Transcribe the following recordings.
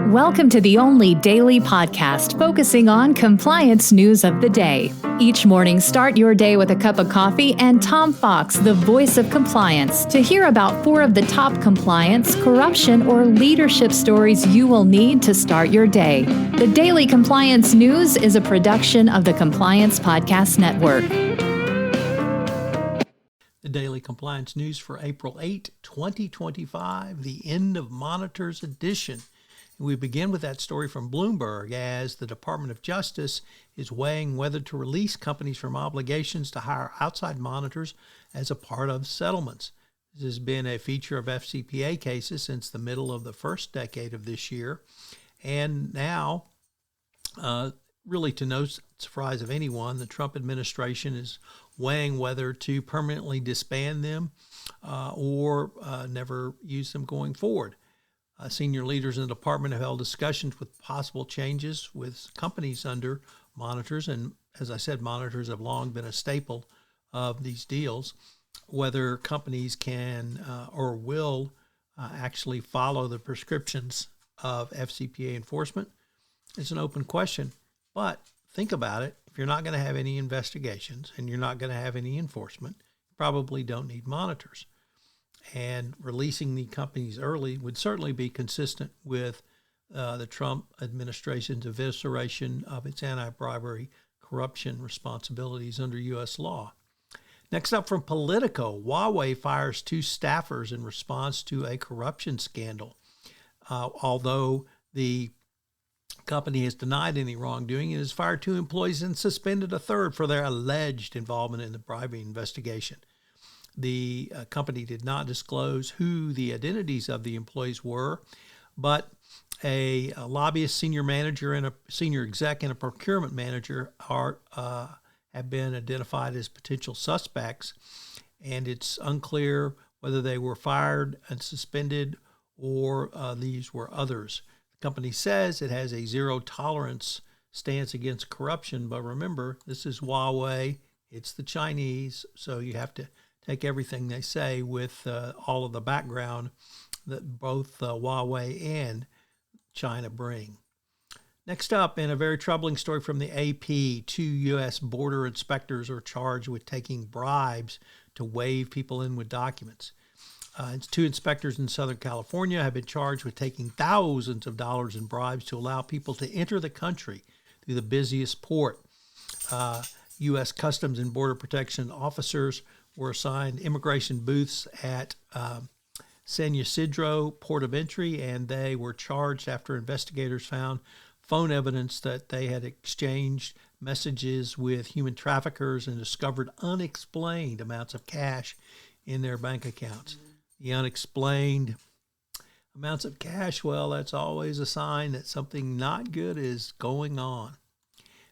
Welcome to the only daily podcast focusing on compliance news of the day. Each morning, start your day with a cup of coffee and Tom Fox, the voice of compliance, to hear about 4 of the top compliance, corruption, or leadership stories you will need to start your day. The Daily Compliance News is a production of the Compliance Podcast Network. The Daily Compliance News for April 8, 2025, the End of Monitors edition. We begin with that story from Bloomberg as the Department of Justice is weighing whether to release companies from obligations to hire outside monitors as a part of settlements. This has been a feature of FCPA cases since the middle of the first decade of this year. And now, really to no surprise of anyone, the Trump administration is weighing whether to permanently disband them or never use them going forward. Senior leaders in the department have held discussions with possible changes with companies under monitors. And as I said, monitors have long been a staple of these deals. Whether companies can or will actually follow the prescriptions of FCPA enforcement is an open question. But think about it. If you're not going to have any investigations and you're not going to have any enforcement, you probably don't need monitors. And releasing the companies early would certainly be consistent with the Trump administration's evisceration of its anti-bribery corruption responsibilities under U.S. law. Next up from Politico, Huawei fires 2 staffers in response to a corruption scandal. Although the company has denied any wrongdoing, it has fired 2 employees and suspended a third for their alleged involvement in the bribery investigation. The company did not disclose who the identities of the employees were, but a lobbyist, senior manager, and a senior exec and a procurement manager have been identified as potential suspects, and it's unclear whether they were fired and suspended or these were others. The company says it has a zero-tolerance stance against corruption, but remember, this is Huawei, it's the Chinese, so you have to take everything they say with all of the background that both Huawei and China bring. Next up, in a very troubling story from the AP, 2 U.S. border inspectors are charged with taking bribes to wave people in with documents. 2 inspectors in Southern California have been charged with taking thousands of dollars in bribes to allow people to enter the country through the busiest port. U.S. Customs and Border Protection officers were assigned immigration booths at San Ysidro Port of Entry, and they were charged after investigators found phone evidence that they had exchanged messages with human traffickers and discovered unexplained amounts of cash in their bank accounts. The unexplained amounts of cash, well, that's always a sign that something not good is going on.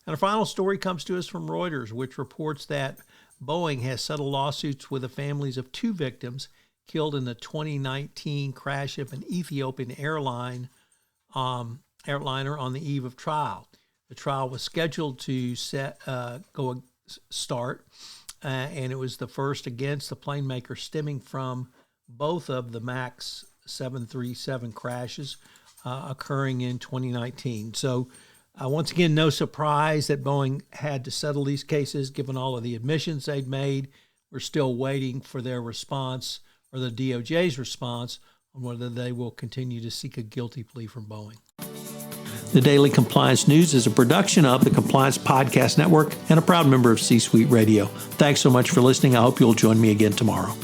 And our final story comes to us from Reuters, which reports that Boeing has settled lawsuits with the families of 2 victims killed in the 2019 crash of an Ethiopian airliner on the eve of trial. The trial was scheduled to start, and it was the first against the plane maker stemming from both of the MAX 737 crashes occurring in 2019. So once again, no surprise that Boeing had to settle these cases given all of the admissions they'd made. We're still waiting for their response or the DOJ's response on whether they will continue to seek a guilty plea from Boeing. The Daily Compliance News is a production of the Compliance Podcast Network and a proud member of C-Suite Radio. Thanks so much for listening. I hope you'll join me again tomorrow.